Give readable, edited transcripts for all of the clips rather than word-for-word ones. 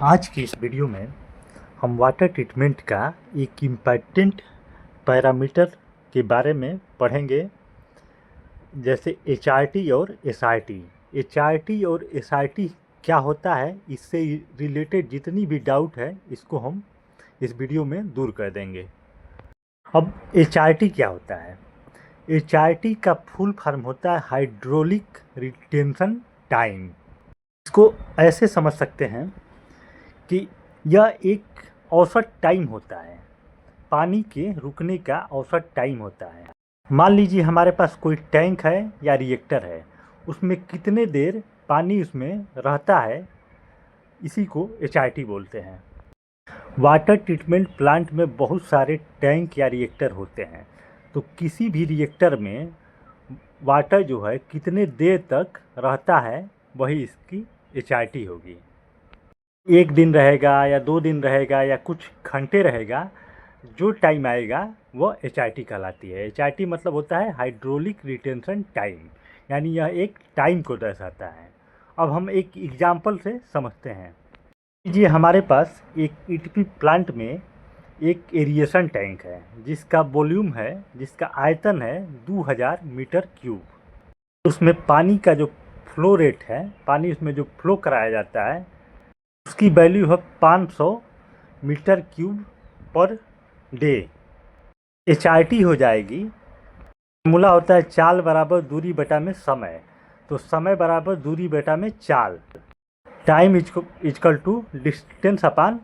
आज की इस वीडियो में हम वाटर ट्रीटमेंट का एक इम्पॉर्टेंट पैरामीटर के बारे में पढ़ेंगे, जैसे HRT और SRT। HRT और SRT क्या होता है, इससे रिलेटेड जितनी भी डाउट है इसको हम इस वीडियो में दूर कर देंगे। अब HRT क्या होता है? HRT का फुल फॉर्म होता है हाइड्रोलिक रिटेंशन टाइम। इसको ऐसे समझ सकते हैं कि यह एक औसत टाइम होता है, पानी के रुकने का औसत टाइम होता है। मान लीजिए हमारे पास कोई टैंक है या रिएक्टर है, उसमें कितने देर पानी उसमें रहता है, इसी को HRT बोलते हैं। वाटर ट्रीटमेंट प्लांट में बहुत सारे टैंक या रिएक्टर होते हैं, तो किसी भी रिएक्टर में वाटर जो है कितने देर तक रहता है वही इसकी HRT होगी। एक दिन रहेगा या 2 दिन रहेगा या कुछ घंटे रहेगा, जो टाइम आएगा वह HRT कहलाती है। HRT मतलब होता है हाइड्रोलिक रिटेंशन टाइम, यानी यह एक टाइम को दर्शाता है। अब हम एक एग्जाम्पल से समझते हैं। लीजिए हमारे पास एक ETP प्लांट में एक एरिएशन टैंक है जिसका वॉल्यूम है, जिसका आयतन है 2000 मीटर क्यूब। उसमें पानी का जो फ्लो रेट है, पानी उसमें जो फ्लो कराया जाता है, उसकी वैल्यू है 500 metre cube per day. HRT हो जाएगी, फॉर्मूला होता है चाल बराबर दूरी बटा में समय, तो समय बराबर दूरी बटा में चाल, time equal to distance upon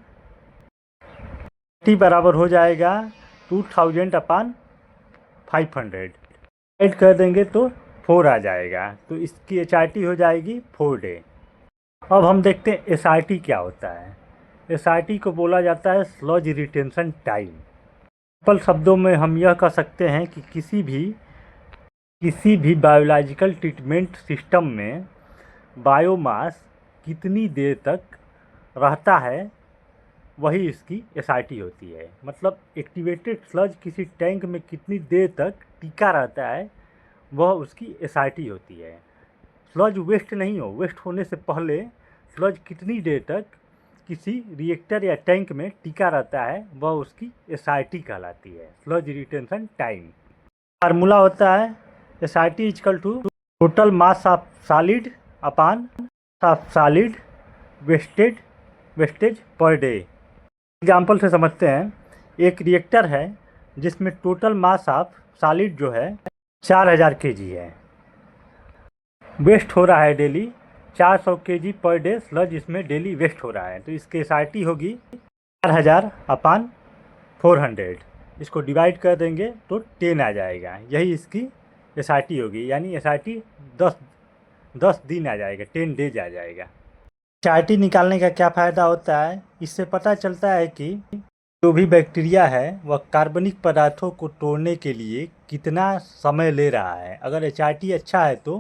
T बराबर हो जाएगा 2000 अपान 500। ऐड कर देंगे तो 4 आ जाएगा, तो इसकी HRT हो जाएगी 4 डे। अब हम देखते हैं SRT क्या होता है। SRT को बोला जाता है स्लज रिटेंशन टाइम। सिंपल शब्दों में हम यह कह सकते हैं कि किसी भी बायोलॉजिकल ट्रीटमेंट सिस्टम में बायोमास कितनी देर तक रहता है वही इसकी SRT होती है। मतलब एक्टिवेटेड स्लज किसी टैंक में कितनी देर तक टिका रहता है वह उसकी SRT होती है। स्लज वेस्ट नहीं हो, वेस्ट होने से पहले स्लज कितनी देर तक किसी रिएक्टर या टैंक में टिका रहता है वह उसकी SRT कहलाती है, स्लज रिटेंशन टाइम। फार्मूला होता है SRT equal to total mass of solid upon solid wastage per day. Example से समझते हैं। एक रिएक्टर है जिसमें टोटल मास ऑफ सॉलिड जो है 4000 kg है, वेस्ट हो रहा है daily 400 kg per day sludge इसमें डेली वेस्ट हो रहा है, तो इसकी SRT होगी 4000 अपान 400। इसको डिवाइड कर देंगे तो 10 आ जाएगा, यही इसकी SRT होगी, यानी SRT 10 दिन आ जाएगा, 10 डेज आ जाएगा। SRT निकालने का क्या फ़ायदा होता है? इससे पता चलता है कि जो भी बैक्टीरिया है वह कार्बनिक पदार्थों को तोड़ने के लिए कितना समय ले रहा है। अगर HRT अच्छा है तो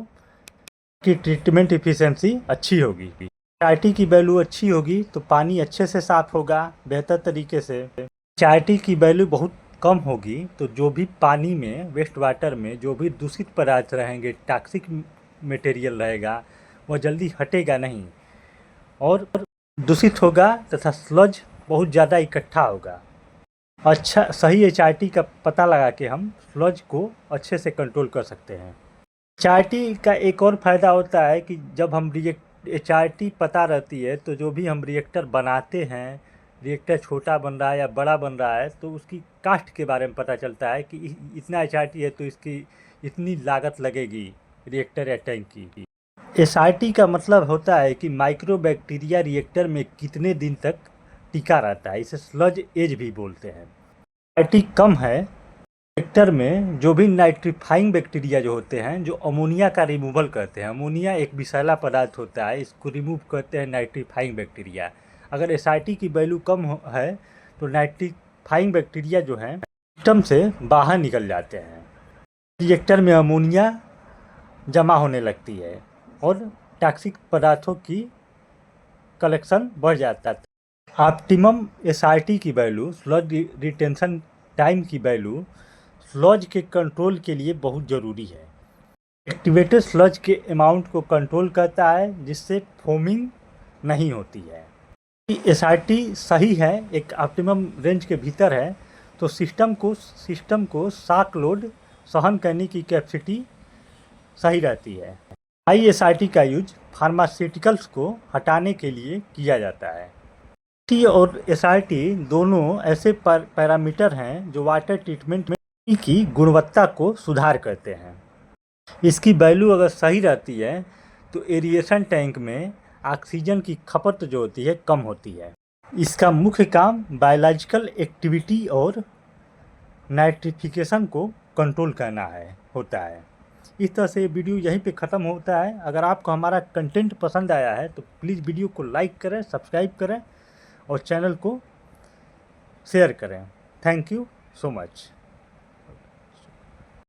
की ट्रीटमेंट एफिशिएंसी अच्छी होगी। HRT की वैल्यू अच्छी होगी तो पानी अच्छे से साफ़ होगा बेहतर तरीके से। HRT की वैल्यू बहुत कम होगी तो जो भी पानी में, वेस्ट वाटर में जो भी दूषित पदार्थ रहेंगे, टॉक्सिक मटेरियल रहेगा, वह जल्दी हटेगा नहीं और दूषित होगा तथा स्लज बहुत ज़्यादा इकट्ठा होगा। अच्छा सही HRT का पता लगा के हम स्लज को अच्छे से कंट्रोल कर सकते हैं। HRT का एक और फ़ायदा होता है कि जब हम HRT पता रहती है तो जो भी हम रिएक्टर बनाते हैं, रिएक्टर छोटा बन रहा है या बड़ा बन रहा है, तो उसकी कास्ट के बारे में पता चलता है कि इतना HRT है तो इसकी इतनी लागत लगेगी रिएक्टर या टैंक की। SRT का मतलब होता है कि माइक्रो बैक्टीरिया रिएक्टर में कितने दिन तक टिका रहता है, इसे स्लज एज भी बोलते हैं। SRT कम है, रिएक्टर में जो भी नाइट्रीफाइंग बैक्टीरिया जो होते हैं, जो अमोनिया का रिमूवल करते हैं, अमोनिया एक विषैला पदार्थ होता है, इसको रिमूव करते हैं नाइट्रीफाइंग बैक्टीरिया। अगर SRT की वैल्यू कम है तो नाइट्रीफाइंग बैक्टीरिया जो हैं सिस्टम से बाहर निकल जाते हैं, रिएक्टर में अमोनिया जमा होने लगती है और टॉक्सिक पदार्थों की कलेक्शन बढ़ जाता है। ऑप्टिमम SRT की वैल्यू, स्लज रिटेंशन टाइम की वैल्यू स्लज के कंट्रोल के लिए बहुत ज़रूरी है। एक्टिवेटेड स्लज के अमाउंट को कंट्रोल करता है जिससे फोमिंग नहीं होती है। एसआरटी सही है, एक ऑप्टिमम रेंज के भीतर है, तो सिस्टम को शॉक लोड सहन करने की कैपेसिटी सही रहती है। हाई एसआरटी का यूज फार्मास्यूटिकल्स को हटाने के लिए किया जाता है। टी और एसआरटी दोनों ऐसे पैरामीटर हैं जो वाटर ट्रीटमेंट में की गुणवत्ता को सुधार करते हैं। इसकी वैल्यू अगर सही रहती है तो एरिएशन टैंक में ऑक्सीजन की खपत जो होती है कम होती है। इसका मुख्य काम बायोलॉजिकल एक्टिविटी और नाइट्रिफिकेशन को कंट्रोल करना होता है। इस तरह से वीडियो यहीं पे ख़त्म होता है। अगर आपको हमारा कंटेंट पसंद आया है तो प्लीज़ वीडियो को लाइक करें, सब्सक्राइब करें और चैनल को शेयर करें। Thank you so much.